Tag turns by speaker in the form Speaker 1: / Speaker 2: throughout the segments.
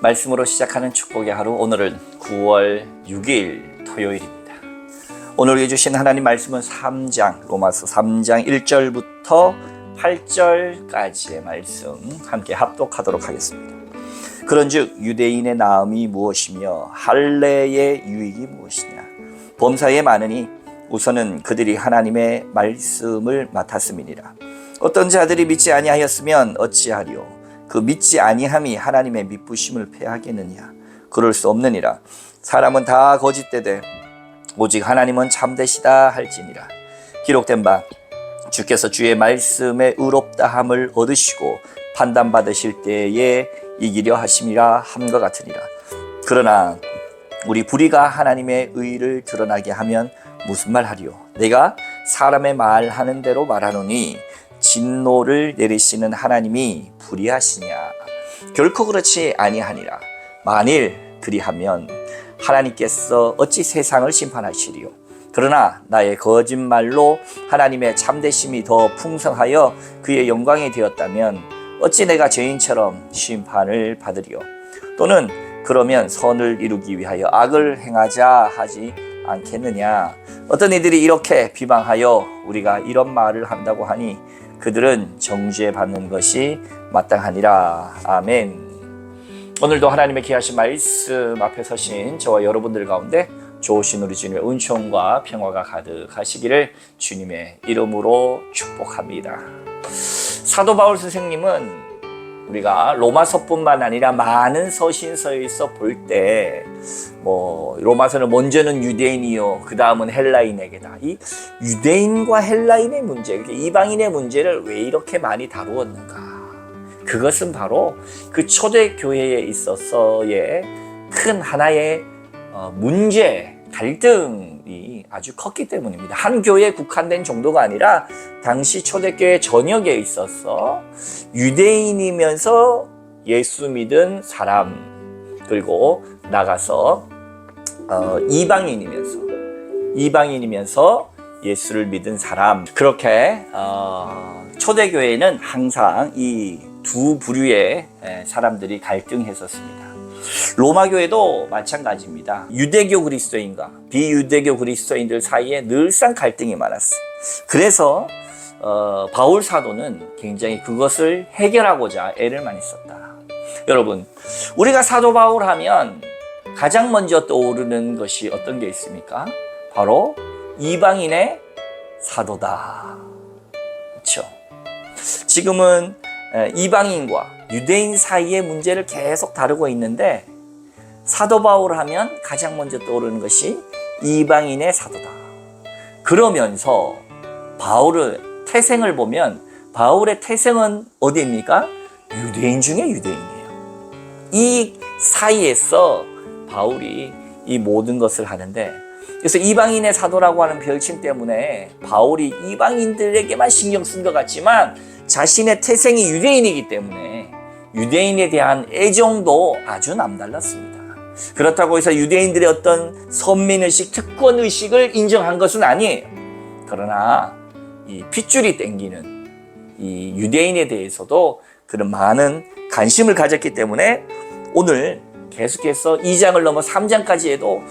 Speaker 1: 말씀으로 시작하는 축복의 하루, 오늘은 9월 6일 토요일입니다. 오늘 해주신 하나님 말씀은 로마서 3장 1절부터 8절까지의 말씀 함께 합독하도록 하겠습니다. 그런즉 유대인의 나음이 무엇이며 할례의 유익이 무엇이냐. 범사에 많으니 우선은 그들이 하나님의 말씀을 맡았음이니라. 어떤 자들이 믿지 아니하였으면 어찌하리요. 그 믿지 아니함이 하나님의 미쁘심을 패하겠느냐. 그럴 수 없느니라. 사람은 다 거짓되되 오직 하나님은 참되시다 할지니라. 기록된 바 주께서 주의 말씀에 의롭다함을 얻으시고 판단받으실 때에 이기려 하심이라 함과 같으니라. 그러나 우리 불의가 하나님의 의를 드러나게 하면 무슨 말 하리요. 내가 사람의 말하는 대로 말하노니 진노를 내리시는 하나님이 불의하시냐. 결코 그렇지 아니하니라. 만일 그리하면 하나님께서 어찌 세상을 심판하시리요. 그러나 나의 거짓말로 하나님의 참되심이 더 풍성하여 그의 영광이 되었다면 어찌 내가 죄인처럼 심판을 받으리요. 또는 그러면 선을 이루기 위하여 악을 행하자 하지 않겠느냐. 어떤 이들이 이렇게 비방하여 우리가 이런 말을 한다고 하니 그들은 정죄 받는 것이 마땅하니라. 아멘. 오늘도 하나님의 귀하신 말씀 앞에 서신 저와 여러분들 가운데 좋으신 우리 주님의 은총과 평화가 가득하시기를 주님의 이름으로 축복합니다. 사도 바울 선생님은 우리가 로마서뿐만 아니라 많은 서신서에서 볼 때 로마서는 먼저는 유대인이요 그 다음은 헬라인에게다. 이 유대인과 헬라인의 문제, 이방인의 문제를 왜 이렇게 많이 다루었는가. 그것은 바로 그 초대교회에 있어서의 큰 하나의 문제, 갈등이 아주 컸기 때문입니다. 한 교회에 국한된 정도가 아니라 당시 초대교회 전역에 있어서 유대인이면서 예수 믿은 사람, 그리고 나가서 이방인이면서 예수를 믿은 사람, 그렇게 초대교회는 항상 이 두 부류의 사람들이 갈등했었습니다. 로마교회도 마찬가지입니다. 유대교 그리스도인과 비유대교 그리스도인들 사이에 늘상 갈등이 많았어요. 그래서 바울 사도는 굉장히 그것을 해결하고자 애를 많이 썼다. 여러분, 우리가 사도 바울 하면 가장 먼저 떠오르는 것이 어떤 게 있습니까? 바로 이방인의 사도다. 그렇죠? 지금은 이방인과 유대인 사이의 문제를 계속 다루고 있는데 사도 바울 하면 가장 먼저 떠오르는 것이 이방인의 사도다. 그러면서 바울의 태생을 보면 바울의 태생은 어디입니까? 유대인 중에 유대인이에요. 이 사이에서 바울이 이 모든 것을 하는데, 그래서 이방인의 사도라고 하는 별칭 때문에 바울이 이방인들에게만 신경 쓴 것 같지만 자신의 태생이 유대인이기 때문에 유대인에 대한 애정도 아주 남달랐습니다. 그렇다고 해서 유대인들의 어떤 선민의식, 특권의식을 인정한 것은 아니에요. 그러나 이 핏줄이 땡기는 이 유대인에 대해서도 그런 많은 관심을 가졌기 때문에 오늘 계속해서 2장을 넘어 3장까지 해도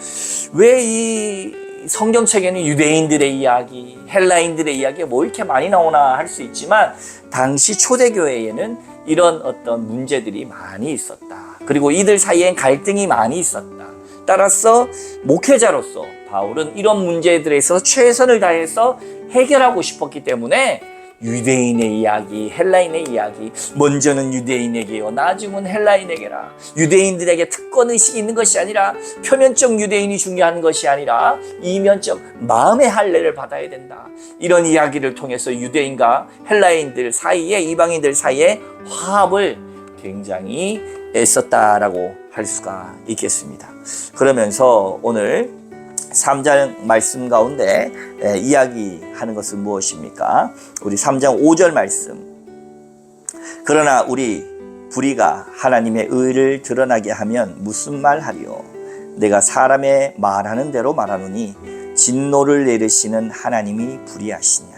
Speaker 1: 왜 이 성경책에는 유대인들의 이야기, 헬라인들의 이야기가 뭐 이렇게 많이 나오나 할 수 있지만 당시 초대교회에는 이런 어떤 문제들이 많이 있었다. 그리고 이들 사이엔 갈등이 많이 있었다. 따라서 목회자로서 바울은 이런 문제들에서 최선을 다해서 해결하고 싶었기 때문에 유대인의 이야기, 헬라인의 이야기, 먼저는 유대인에게요, 나중은 헬라인에게라. 유대인들에게 특권의식이 있는 것이 아니라 표면적 유대인이 중요한 것이 아니라 이면적 마음의 할례를 받아야 된다. 이런 이야기를 통해서 유대인과 헬라인들 사이에, 이방인들 사이에 화합을 굉장히 애썼다라고 할 수가 있겠습니다. 그러면서 오늘 3장 말씀 가운데 이야기하는 것은 무엇입니까? 우리 3장 5절 말씀. 그러나 우리 불의가 하나님의 의를 드러나게 하면 무슨 말 하리요. 내가 사람의 말하는 대로 말하노니 진노를 내리시는 하나님이 불의하시냐.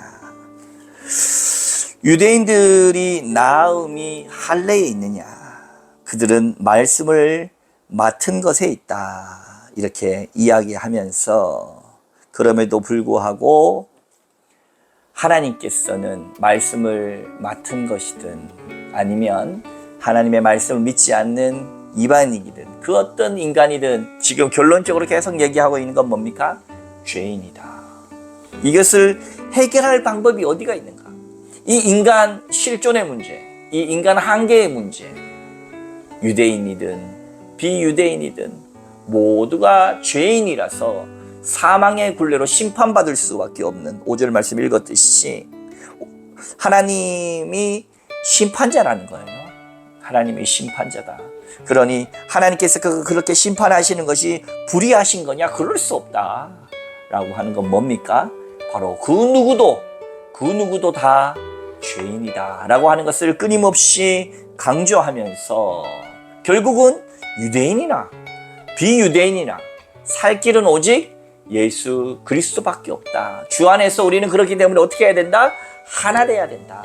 Speaker 1: 유대인들이 나음이 할례에 있느냐. 그들은 말씀을 맡은 것에 있다. 이렇게 이야기하면서 그럼에도 불구하고 하나님께서는 말씀을 맡은 것이든 아니면 하나님의 말씀을 믿지 않는 이방인이든 그 어떤 인간이든 지금 결론적으로 계속 얘기하고 있는 건 뭡니까? 죄인이다. 이것을 해결할 방법이 어디가 있는가? 이 인간 실존의 문제, 이 인간 한계의 문제, 유대인이든 비유대인이든 모두가 죄인이라서 사망의 굴레로 심판받을 수밖에 없는 5절 말씀 읽었듯이 하나님이 심판자라는 거예요. 하나님이 심판자다. 그러니 하나님께서 그렇게 심판하시는 것이 불의하신 거냐? 그럴 수 없다 라고 하는 건 뭡니까? 바로 그 누구도 다 죄인이다 라고 하는 것을 끊임없이 강조하면서 결국은 유대인이나 비유대인이나 살 길은 오직 예수 그리스도밖에 없다. 주 안에서 우리는 그렇기 때문에 어떻게 해야 된다? 하나 돼야 된다.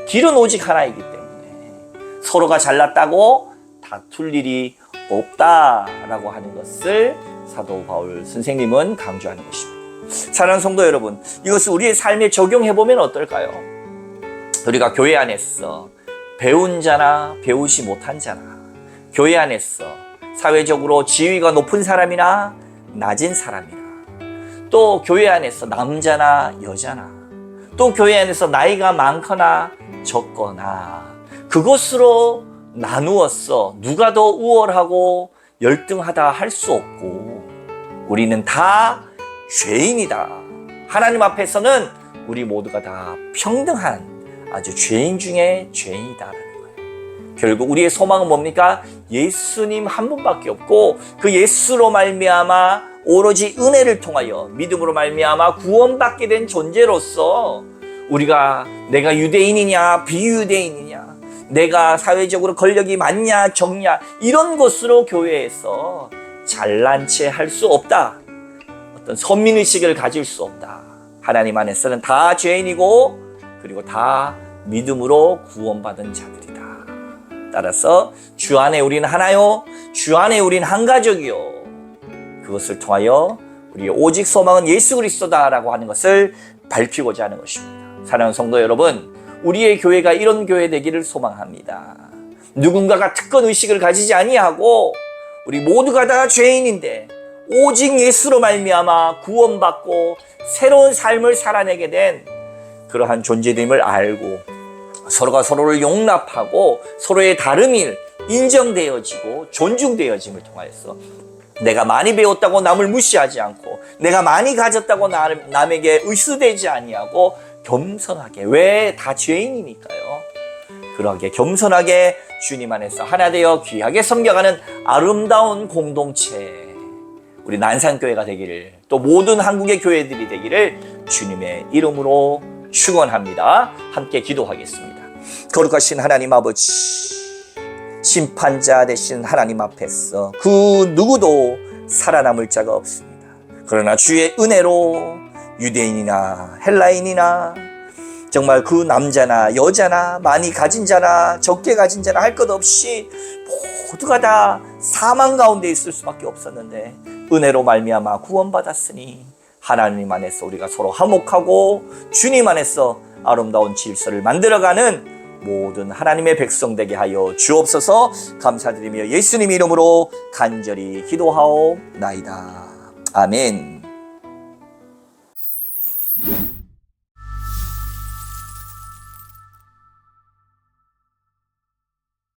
Speaker 1: 길은 오직 하나이기 때문에 서로가 잘났다고 다툴 일이 없다라고 하는 것을 사도 바울 선생님은 강조하는 것입니다. 사랑하는 성도 여러분, 이것을 우리의 삶에 적용해보면 어떨까요? 우리가 교회 안에서 배운 자나 배우지 못한 자나, 교회 안에서 사회적으로 지위가 높은 사람이나 낮은 사람이나, 또 교회 안에서 남자나 여자나, 또 교회 안에서 나이가 많거나 적거나 그것으로 나누었어 누가 더 우월하고 열등하다 할 수 없고 우리는 다 죄인이다. 하나님 앞에서는 우리 모두가 다 평등한 아주 죄인 중에 죄인이다라는 거예요. 결국 우리의 소망은 뭡니까? 예수님 한 분밖에 없고 그 예수로 말미암아 오로지 은혜를 통하여 믿음으로 말미암아 구원받게 된 존재로서 우리가 내가 유대인이냐 비유대인이냐, 내가 사회적으로 권력이 많냐 적냐, 이런 것으로 교회에서 잘난 체 할 수 없다. 어떤 선민의식을 가질 수 없다. 하나님 안에서는 다 죄인이고 그리고 다 믿음으로 구원받은 자들이다. 따라서 주 안에 우리는 하나요, 주 안에 우리는 한 가족이요, 그것을 통하여 우리의 오직 소망은 예수 그리스도다라고 하는 것을 밝히고자 하는 것입니다. 사랑하는 성도 여러분, 우리의 교회가 이런 교회 되기를 소망합니다. 누군가가 특권 의식을 가지지 아니하고 우리 모두가 다 죄인인데 오직 예수로 말미암아 구원받고 새로운 삶을 살아내게 된 그러한 존재됨을 알고 서로가 서로를 용납하고 서로의 다름이 인정되어지고 존중되어짐을 통하여서 내가 많이 배웠다고 남을 무시하지 않고 내가 많이 가졌다고 남에게 의수되지 아니하고 겸손하게, 왜 다 죄인이니까요, 그러하게 겸손하게 주님 안에서 하나 되어 귀하게 섬겨가는 아름다운 공동체, 우리 난산교회가 되기를, 또 모든 한국의 교회들이 되기를 주님의 이름으로 축원합니다. 함께 기도하겠습니다. 거룩하신 하나님 아버지, 심판자 되신 하나님 앞에서 그 누구도 살아남을 자가 없습니다. 그러나 주의 은혜로 유대인이나 헬라인이나 정말 그 남자나 여자나 많이 가진 자나 적게 가진 자나 할 것 없이 모두가 다 사망 가운데 있을 수밖에 없었는데 은혜로 말미암아 구원받았으니 하나님 안에서 우리가 서로 화목하고 주님 안에서 아름다운 질서를 만들어가는 모든 하나님의 백성 되게 하여 주옵소서. 감사드리며 예수님 이름으로 간절히 기도하옵나이다. 아멘.